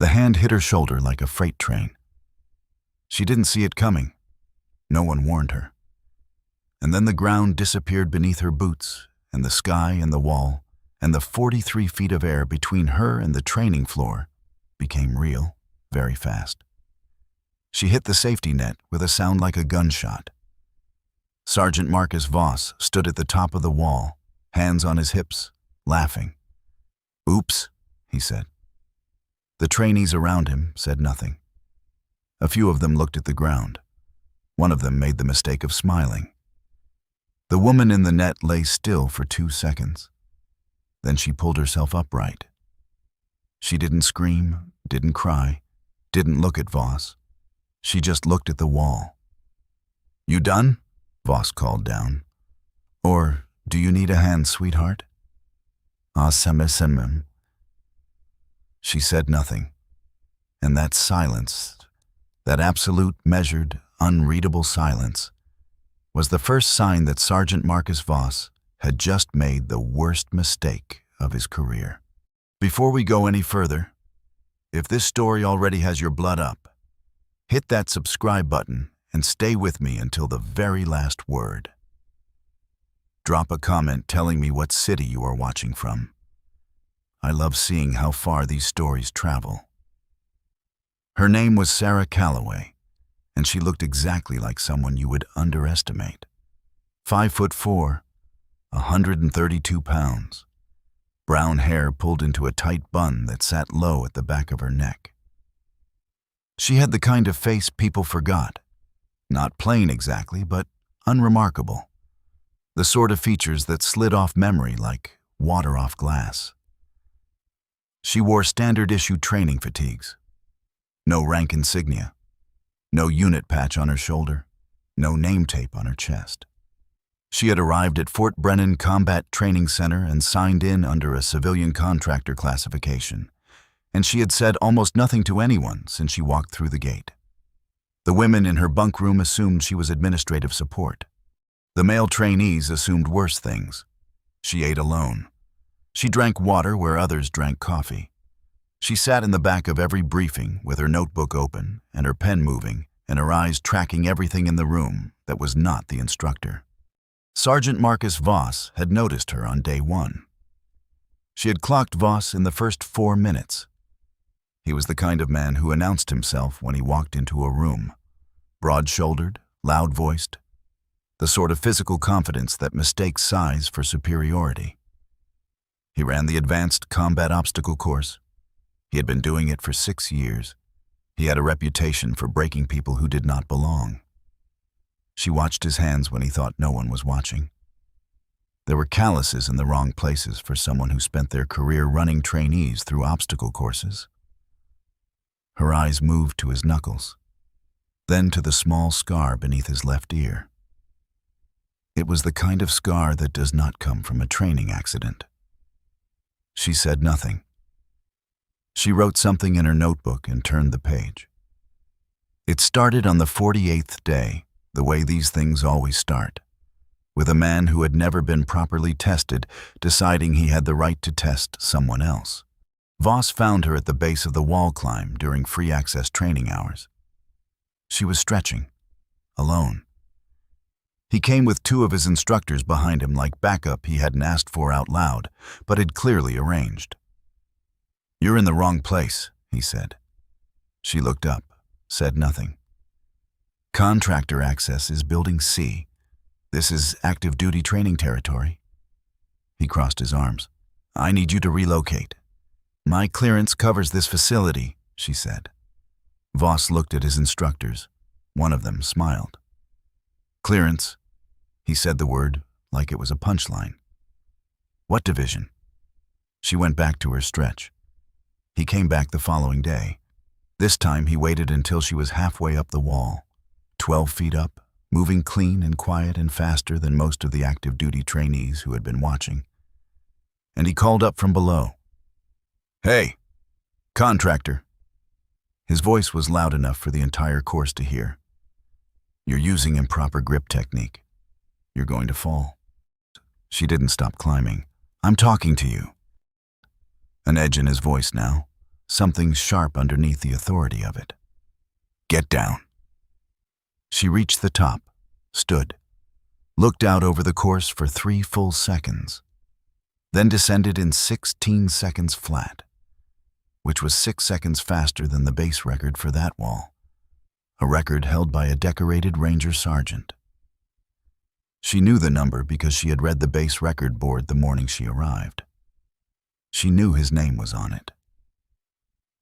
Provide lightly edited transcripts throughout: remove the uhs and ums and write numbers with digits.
The hand hit her shoulder like a freight train. She didn't see it coming. No one warned her. And then the ground disappeared beneath her boots, and the sky and the wall, and the 43 feet of air between her and the training floor became real very fast. She hit the safety net with a sound like a gunshot. Sergeant Marcus Voss stood at the top of the wall, hands on his hips, laughing. "Oops," he said. The trainees around him said nothing. A few of them looked at the ground. One of them made the mistake of smiling. The woman in the net lay still for 2 seconds. Then she pulled herself upright. She didn't scream, didn't cry, didn't look at Voss. She just looked at the wall. "You done?" Voss called down. "Or do you need a hand, sweetheart?" "Semim." She said nothing, and that silence, that absolute, measured, unreadable silence, was the first sign that Sergeant Marcus Voss had just made the worst mistake of his career. Before we go any further, if this story already has your blood up, hit that subscribe button and stay with me until the very last word. Drop a comment telling me what city you are watching from. I love seeing how far these stories travel. Her name was Sarah Calloway, and she looked exactly like someone you would underestimate. 5'4", 132 pounds. Brown hair pulled into a tight bun that sat low at the back of her neck. She had the kind of face people forgot. Not plain exactly, but unremarkable. The sort of features that slid off memory like water off glass. She wore standard-issue training fatigues. No rank insignia. No unit patch on her shoulder. No name tape on her chest. She had arrived at Fort Brennan Combat Training Center and signed in under a civilian contractor classification, and she had said almost nothing to anyone since she walked through the gate. The women in her bunk room assumed she was administrative support. The male trainees assumed worse things. She ate alone. She drank water where others drank coffee. She sat in the back of every briefing with her notebook open and her pen moving and her eyes tracking everything in the room that was not the instructor. Sergeant Marcus Voss had noticed her on day 1. She had clocked Voss in the first 4 minutes. He was the kind of man who announced himself when he walked into a room. Broad-shouldered, loud-voiced, the sort of physical confidence that mistakes size for superiority. He ran the advanced combat obstacle course. He had been doing it for 6 years. He had a reputation for breaking people who did not belong. She watched his hands when he thought no one was watching. There were calluses in the wrong places for someone who spent their career running trainees through obstacle courses. Her eyes moved to his knuckles, then to the small scar beneath his left ear. It was the kind of scar that does not come from a training accident. She said nothing. She wrote something in her notebook and turned the page. It started on the 48th day, the way these things always start, with a man who had never been properly tested deciding he had the right to test someone else. Voss found her at the base of the wall climb during free access training hours. She was stretching, alone. He came with 2 of his instructors behind him like backup he hadn't asked for out loud, but had clearly arranged. "You're in the wrong place," he said. She looked up, said nothing. "Contractor access is Building C. This is active duty training territory." He crossed his arms. "I need you to relocate." "My clearance covers this facility," she said. Voss looked at his instructors. One of them smiled. "Clearance." He said the word like it was a punchline. "What division?" She went back to her stretch. He came back the following day. This time he waited until she was halfway up the wall, 12 feet up, moving clean and quiet and faster than most of the active duty trainees who had been watching. And he called up from below. "Hey, contractor." His voice was loud enough for the entire course to hear. "You're using improper grip technique. You're going to fall." She didn't stop climbing. "I'm talking to you." An edge in his voice now, something sharp underneath the authority of it. "Get down." She reached the top, stood, looked out over the course for 3 full seconds, then descended in 16 seconds flat, which was 6 seconds faster than the base record for that wall, a record held by a decorated Ranger sergeant. She knew the number because she had read the base record board the morning she arrived. She knew his name was on it.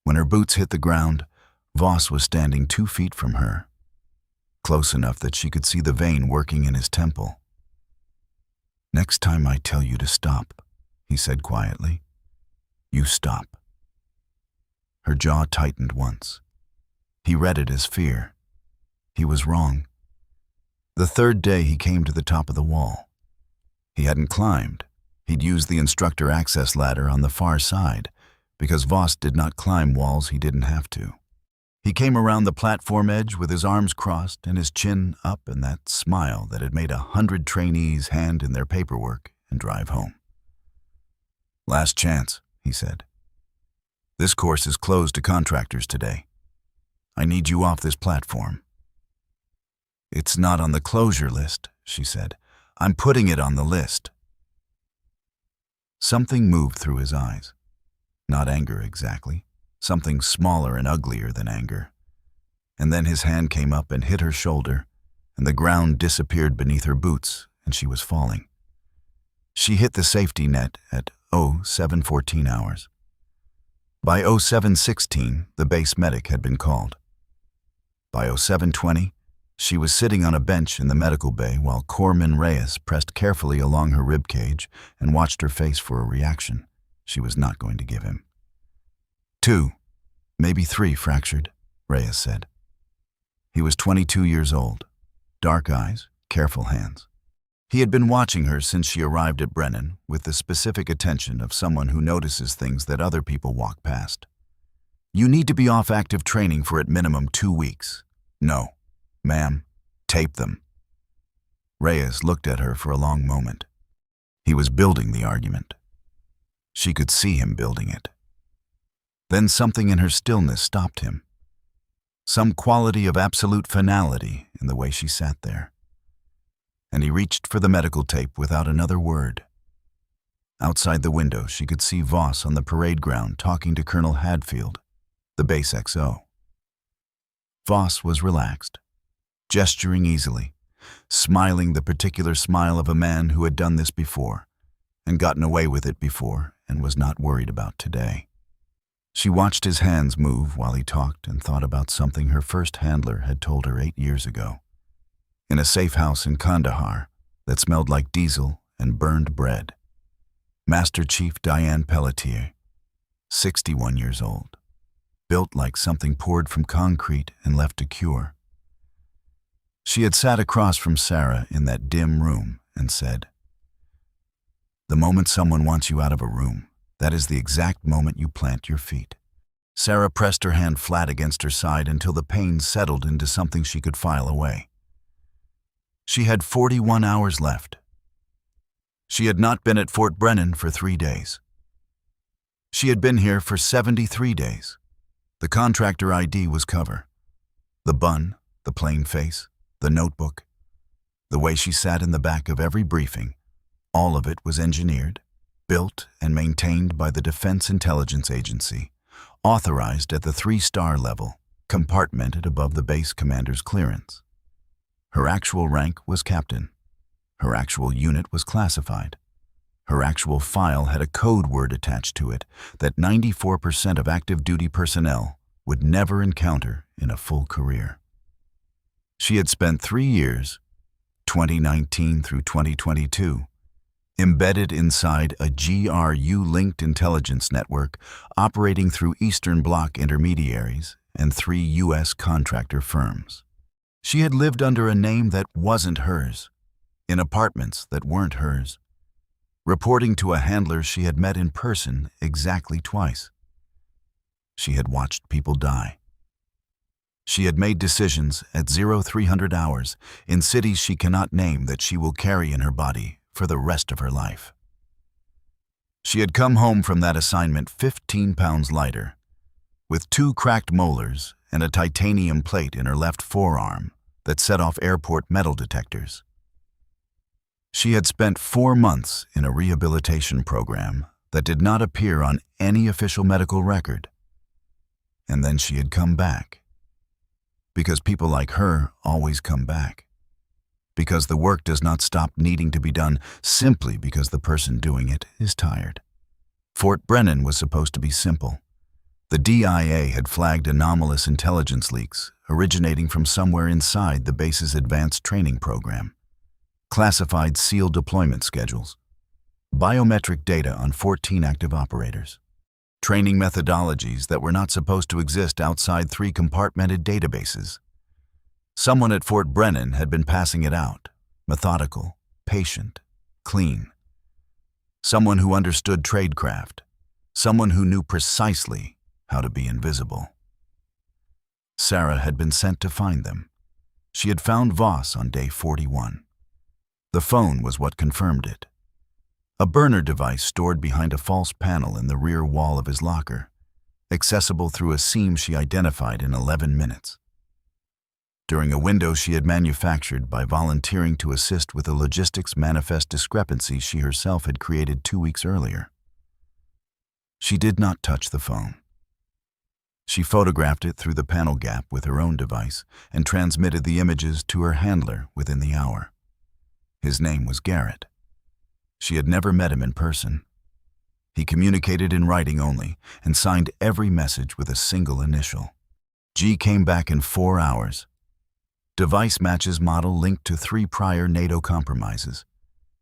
When her boots hit the ground, Voss was standing 2 feet from her, close enough that she could see the vein working in his temple. "Next time I tell you to stop," he said quietly, "you stop." Her jaw tightened once. He read it as fear. He was wrong. The 3rd day he came to the top of the wall. He hadn't climbed. He'd used the instructor access ladder on the far side because Voss did not climb walls he didn't have to. He came around the platform edge with his arms crossed and his chin up and that smile that had made 100 trainees hand in their paperwork and drive home. "Last chance," he said. "This course is closed to contractors today. I need you off this platform." "It's not on the closure list," she said. "I'm putting it on the list." Something moved through his eyes. Not anger exactly. Something smaller and uglier than anger. And then his hand came up and hit her shoulder, and the ground disappeared beneath her boots, and she was falling. She hit the safety net at 07:14 hours. By 07:16, the base medic had been called. By 07:20, she was sitting on a bench in the medical bay while Corpsman Reyes pressed carefully along her rib cage and watched her face for a reaction she was not going to give him. 2, maybe 3 fractured, Reyes said. He was 22 years old, dark eyes, careful hands. He had been watching her since she arrived at Brennan with the specific attention of someone who notices things that other people walk past. "You need to be off active training for at minimum 2 weeks. "No, ma'am, tape them." Reyes looked at her for a long moment. He was building the argument. She could see him building it. Then something in her stillness stopped him. Some quality of absolute finality in the way she sat there. And he reached for the medical tape without another word. Outside the window, she could see Voss on the parade ground talking to Colonel Hadfield, the base XO. Voss was relaxed, gesturing easily, smiling the particular smile of a man who had done this before, and gotten away with it before, and was not worried about today. She watched his hands move while he talked and thought about something her first handler had told her 8 years ago. In a safe house in Kandahar that smelled like diesel and burned bread. Master Chief Diane Pelletier, 61 years old, built like something poured from concrete and left to cure. She had sat across from Sarah in that dim room and said, "The moment someone wants you out of a room, that is the exact moment you plant your feet." Sarah pressed her hand flat against her side until the pain settled into something she could file away. She had 41 hours left. She had not been at Fort Brennan for 3 days. She had been here for 73 days. The contractor ID was cover. The bun, the plain face, the notebook, the way she sat in the back of every briefing, all of it was engineered, built, and maintained by the Defense Intelligence Agency, authorized at the 3-star level, compartmented above the base commander's clearance. Her actual rank was captain. Her actual unit was classified. Her actual file had a code word attached to it that 94% of active duty personnel would never encounter in a full career. She had spent 3 years, 2019 through 2022, embedded inside a GRU-linked intelligence network operating through Eastern Bloc intermediaries and 3 U.S. contractor firms. She had lived under a name that wasn't hers, in apartments that weren't hers, reporting to a handler she had met in person exactly twice. She had watched people die. She had made decisions at 0300 hours in cities she cannot name that she will carry in her body for the rest of her life. She had come home from that assignment 15 pounds lighter, with 2 cracked molars and a titanium plate in her left forearm that set off airport metal detectors. She had spent 4 months in a rehabilitation program that did not appear on any official medical record. And then she had come back. Because people like her always come back. Because the work does not stop needing to be done simply because the person doing it is tired. Fort Brennan was supposed to be simple. The DIA had flagged anomalous intelligence leaks originating from somewhere inside the base's advanced training program. Classified SEAL deployment schedules. Biometric data on 14 active operators. Training methodologies that were not supposed to exist outside 3 compartmented databases. Someone at Fort Brennan had been passing it out, methodical, patient, clean. Someone who understood tradecraft. Someone who knew precisely how to be invisible. Sarah had been sent to find them. She had found Voss on day 41. The phone was what confirmed it. A burner device stored behind a false panel in the rear wall of his locker, accessible through a seam she identified in 11 minutes. During a window she had manufactured by volunteering to assist with a logistics manifest discrepancy she herself had created 2 weeks earlier. She did not touch the phone. She photographed it through the panel gap with her own device and transmitted the images to her handler within the hour. His name was Garrett. She had never met him in person. He communicated in writing only and signed every message with a single initial. G came back in 4 hours. Device matches model linked to 3 prior NATO compromises.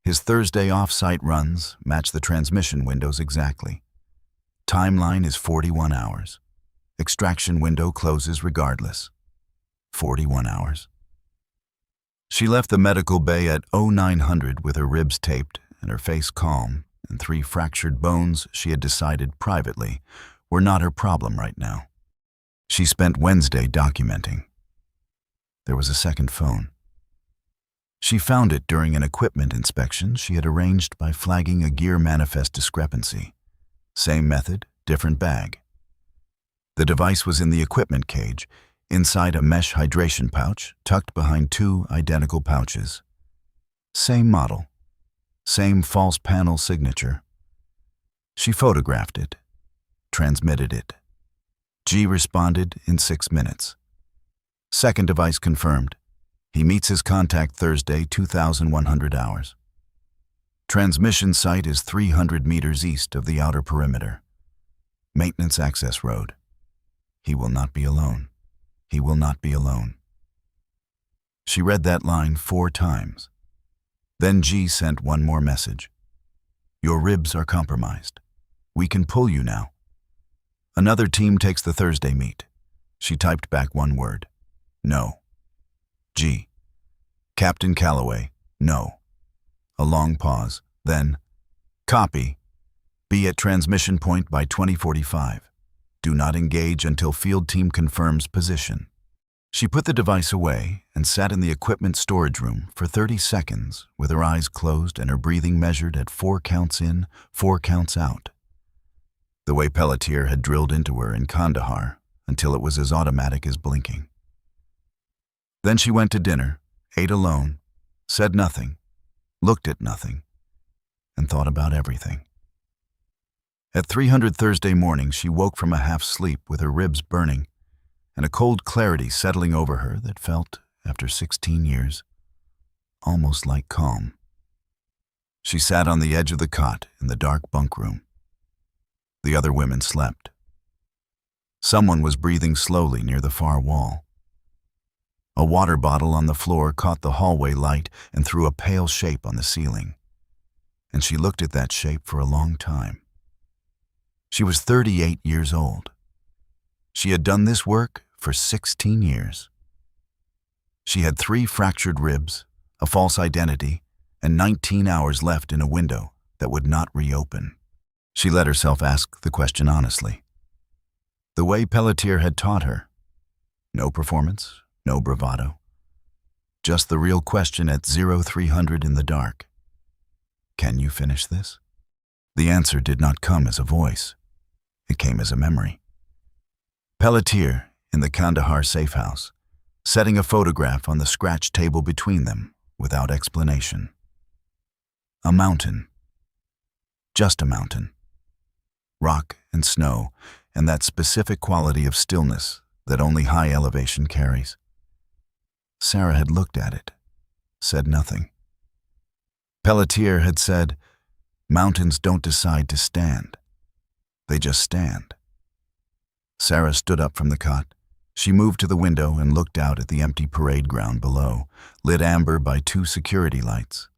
His Thursday off-site runs match the transmission windows exactly. Timeline is 41 hours. Extraction window closes regardless. 41 hours. She left the medical bay at 0900 with her ribs taped and her face calm, and 3 fractured bones she had decided privately were not her problem right now. She spent Wednesday documenting. There was a second phone. She found it during an equipment inspection she had arranged by flagging a gear manifest discrepancy. Same method, different bag. The device was in the equipment cage, inside a mesh hydration pouch tucked behind 2 identical pouches. Same model. Same false panel signature. She photographed it, transmitted it. G responded in 6 minutes. Second device confirmed. He meets his contact Thursday, 2100 hours. Transmission site is 300 meters east of the outer perimeter. Maintenance access road. He will not be alone. He will not be alone. She read that line 4 times. Then G sent one more message. Your ribs are compromised. We can pull you now. Another team takes the Thursday meet. She typed back 1 word. No. G. Captain Calloway, no. A long pause, then, copy. Be at transmission point by 2045. Do not engage until field team confirms position. She put the device away and sat in the equipment storage room for 30 seconds with her eyes closed and her breathing measured at 4 counts in, 4 counts out. The way Pelletier had drilled into her in Kandahar until it was as automatic as blinking. Then she went to dinner, ate alone, said nothing, looked at nothing, and thought about everything. At 300 Thursday morning, she woke from a half-sleep with her ribs burning and a cold clarity settling over her that felt, after 16 years, almost like calm. She sat on the edge of the cot in the dark bunk room. The other women slept. Someone was breathing slowly near the far wall. A water bottle on the floor caught the hallway light and threw a pale shape on the ceiling. And she looked at that shape for a long time. She was 38 years old. She had done this work for 16 years. She had 3 fractured ribs, a false identity, and 19 hours left in a window that would not reopen. She let herself ask the question honestly. The way Pelletier had taught her. No performance, no bravado. Just the real question at 0300 in the dark. Can you finish this? The answer did not come as a voice. It came as a memory. Pelletier, in the Kandahar safe house, setting a photograph on the scratch table between them without explanation. A mountain. Just a mountain. Rock and snow, and that specific quality of stillness that only high elevation carries. Sarah had looked at it, said nothing. Pelletier had said, "Mountains don't decide to stand. They just stand." Sarah stood up from the cot. She moved to the window and looked out at the empty parade ground below, lit amber by 2 security lights.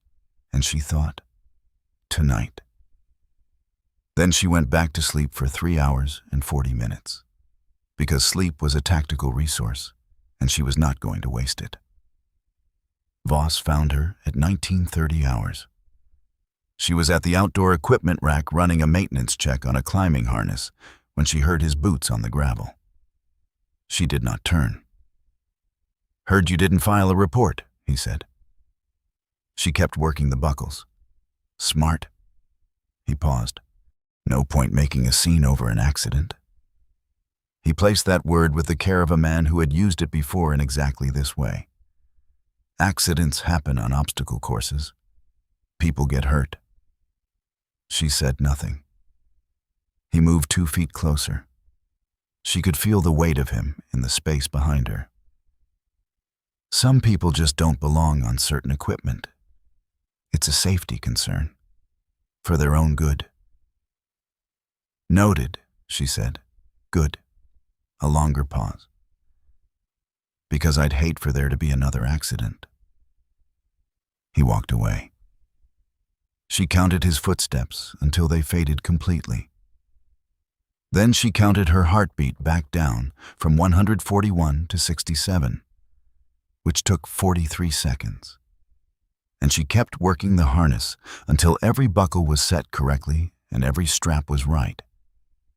And she thought, tonight. Then she went back to sleep for 3 hours and 40 minutes, because sleep was a tactical resource, and she was not going to waste it. Voss found her at 19:30 hours. She was at the outdoor equipment rack running a maintenance check on a climbing harness when she heard his boots on the gravel. She did not turn. "Heard you didn't file a report," he said. She kept working the buckles. "Smart." He paused. No point making a scene over an accident. He placed that word with the care of a man who had used it before in exactly this way. Accidents happen on obstacle courses. People get hurt. She said nothing. He moved 2 feet closer. She could feel the weight of him in the space behind her. Some people just don't belong on certain equipment. It's a safety concern, for their own good. "Noted," she said. "Good." A longer pause. "Because I'd hate for there to be another accident." He walked away. She counted his footsteps until they faded completely. Then she counted her heartbeat back down from 141 to 67, which took 43 seconds. And she kept working the harness until every buckle was set correctly and every strap was right.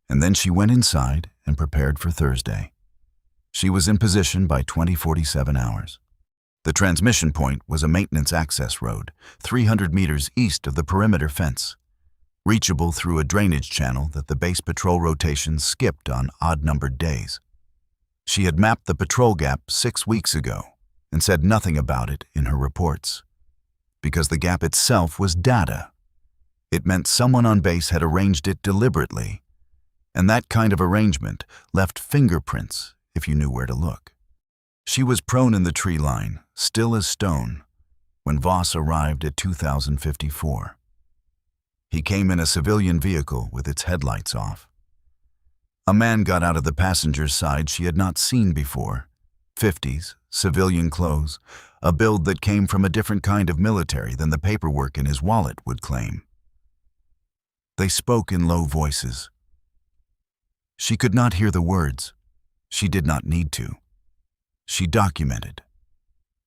And then she went inside and prepared for Thursday. She was in position by 20:47 hours. The transmission point was a maintenance access road, 300 meters east of the perimeter fence, reachable through a drainage channel that the base patrol rotations skipped on odd-numbered days. She had mapped the patrol gap 6 weeks ago and said nothing about it in her reports, because the gap itself was data. It meant someone on base had arranged it deliberately, and that kind of arrangement left fingerprints if you knew where to look. She was prone in the tree line, still as stone, when Voss arrived at 2054. He came in a civilian vehicle with its headlights off. A man got out of the passenger's side she had not seen before. 50s, civilian clothes, a build that came from a different kind of military than the paperwork in his wallet would claim. They spoke in low voices. She could not hear the words. She did not need to. She documented.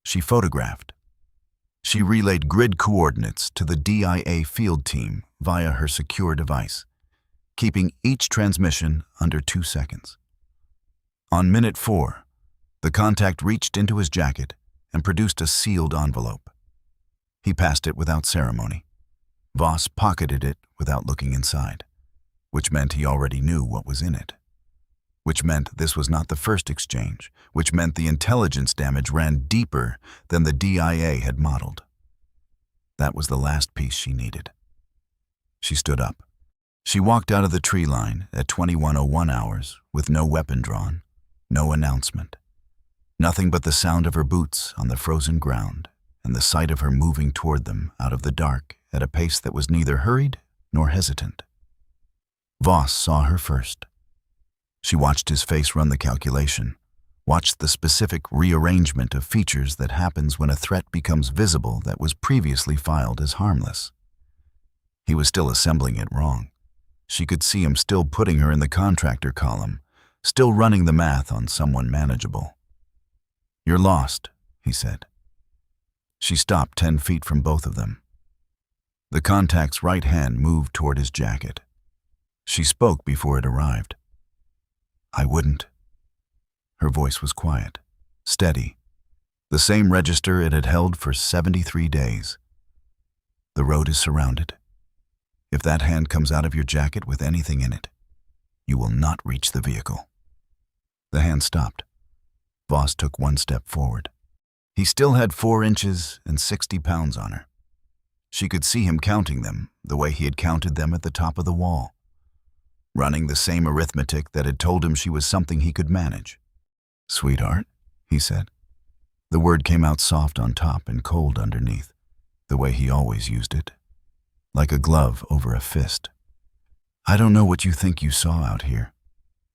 She photographed. She relayed grid coordinates to the DIA field team via her secure device, keeping each transmission under 2 seconds. On minute 4, the contact reached into his jacket and produced a sealed envelope. He passed it without ceremony. Voss pocketed it without looking inside, which meant he already knew what was in it. Which meant this was not the first exchange, which meant the intelligence damage ran deeper than the DIA had modeled. That was the last piece she needed. She stood up. She walked out of the tree line at 21:01 hours with no weapon drawn, no announcement. Nothing but the sound of her boots on the frozen ground and the sight of her moving toward them out of the dark at a pace that was neither hurried nor hesitant. Voss saw her first. She watched his face run the calculation, watched the specific rearrangement of features that happens when a threat becomes visible that was previously filed as harmless. He was still assembling it wrong. She could see him still putting her in the contractor column, still running the math on someone manageable. "You're lost," he said. She stopped 10 feet from both of them. The contact's right hand moved toward his jacket. She spoke before it arrived. "I wouldn't." Her voice was quiet, steady, the same register it had held for 73 days. "The road is surrounded. If that hand comes out of your jacket with anything in it, you will not reach the vehicle." The hand stopped. Voss took one step forward. He still had 4 inches and 60 pounds on her. She could see him counting them the way he had counted them at the top of the wall, running the same arithmetic that had told him she was something he could manage. "Sweetheart," he said. The word came out soft on top and cold underneath, the way he always used it, like a glove over a fist. "I don't know what you think you saw out here.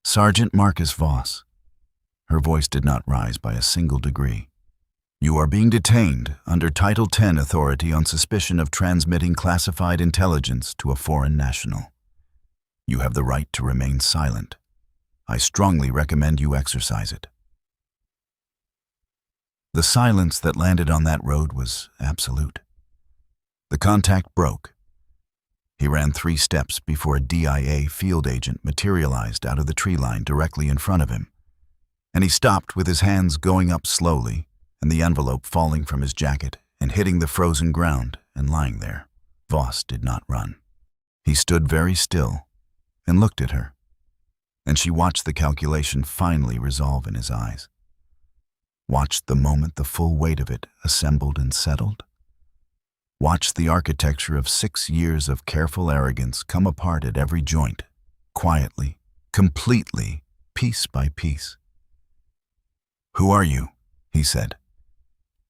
Sergeant Marcus Voss." Her voice did not rise by a single degree. "You are being detained under Title 10 authority on suspicion of transmitting classified intelligence to a foreign national. You have the right to remain silent. I strongly recommend you exercise it." The silence that landed on that road was absolute. The contact broke. He ran 3 steps before a DIA field agent materialized out of the tree line directly in front of him, and he stopped with his hands going up slowly and the envelope falling from his jacket and hitting the frozen ground and lying there. Voss did not run. He stood very still and looked at her, and she watched the calculation finally resolve in his eyes. Watched the moment the full weight of it assembled and settled. Watched the architecture of 6 years of careful arrogance come apart at every joint, quietly, completely, piece by piece. "Who are you?" he said.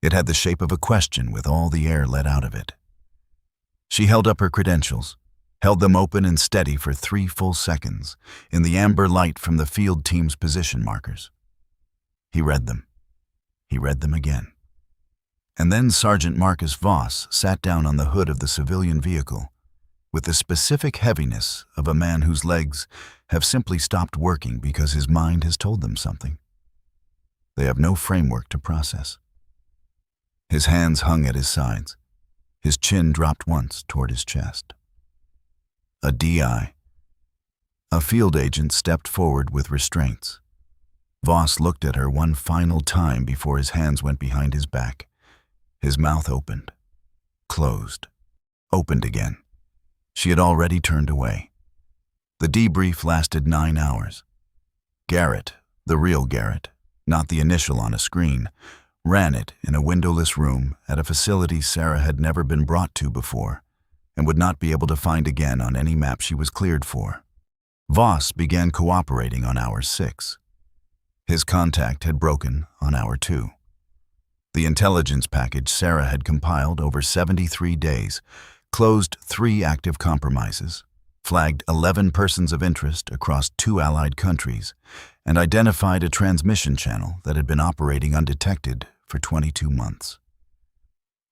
It had the shape of a question with all the air let out of it. She held up her credentials, held them open and steady for 3 full seconds in the amber light from the field team's position markers. He read them. He read them again. And then Sergeant Marcus Voss sat down on the hood of the civilian vehicle with the specific heaviness of a man whose legs have simply stopped working because his mind has told them something. They have no framework to process. His hands hung at his sides. His chin dropped once toward his chest. A DI. A field agent stepped forward with restraints. Voss looked at her one final time before his hands went behind his back. His mouth opened, closed, opened again. She had already turned away. The debrief lasted 9 hours. Garrett, the real Garrett, not the initial on a screen, ran it in a windowless room at a facility Sarah had never been brought to before and would not be able to find again on any map she was cleared for. Voss began cooperating on hour 6. His contact had broken on hour 2. The intelligence package Sarah had compiled over 73 days closed 3 active compromises, flagged 11 persons of interest across 2 allied countries, and identified a transmission channel that had been operating undetected for 22 months.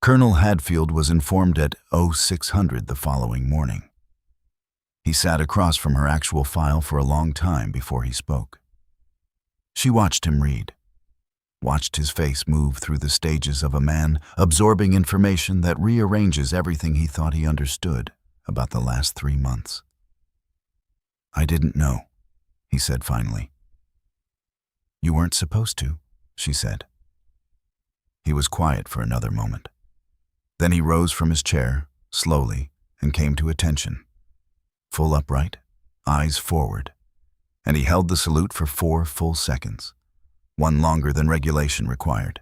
Colonel Hadfield was informed at 0600 the following morning. He sat across from her actual file for a long time before he spoke. She watched him read, watched his face move through the stages of a man absorbing information that rearranges everything he thought he understood about the last 3 months. "I didn't know," he said finally. "You weren't supposed to," she said. He was quiet for another moment. Then he rose from his chair, slowly, and came to attention. Full upright, eyes forward, and he held the salute for 4 full seconds, one longer than regulation required.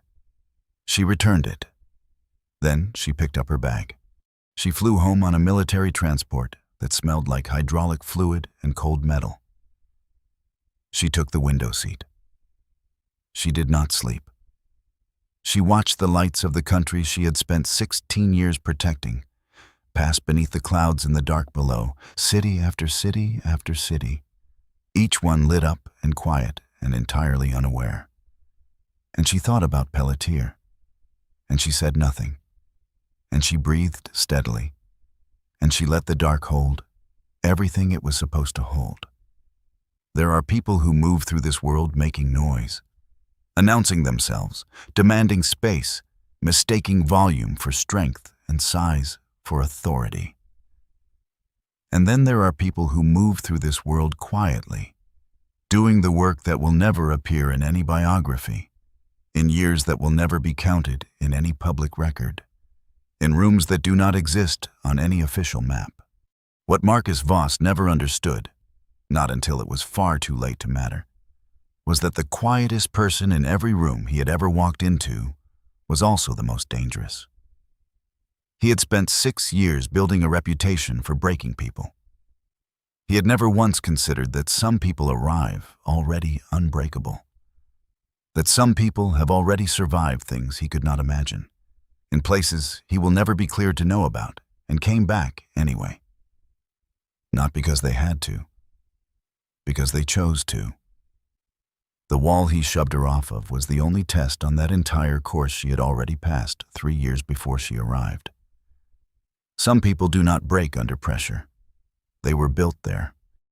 She returned it. Then she picked up her bag. She flew home on a military transport that smelled like hydraulic fluid and cold metal. She took the window seat. She did not sleep. She watched the lights of the country she had spent 16 years protecting pass beneath the clouds in the dark below, city after city after city, each one lit up and quiet and entirely unaware. And she thought about Pelletier, and she said nothing, and she breathed steadily, and she let the dark hold everything it was supposed to hold. There are people who move through this world making noise, announcing themselves, demanding space, mistaking volume for strength and size for authority. And then there are people who move through this world quietly, doing the work that will never appear in any biography, in years that will never be counted in any public record, in rooms that do not exist on any official map. What Marcus Voss never understood, not until it was far too late to matter, was that the quietest person in every room he had ever walked into was also the most dangerous. He had spent 6 years building a reputation for breaking people. He had never once considered that some people arrive already unbreakable. That some people have already survived things he could not imagine, in places he will never be cleared to know about, and came back anyway. Not because they had to, because they chose to. The wall he shoved her off of was the only test on that entire course she had already passed 3 years before she arrived. Some people do not break under pressure. They were built there.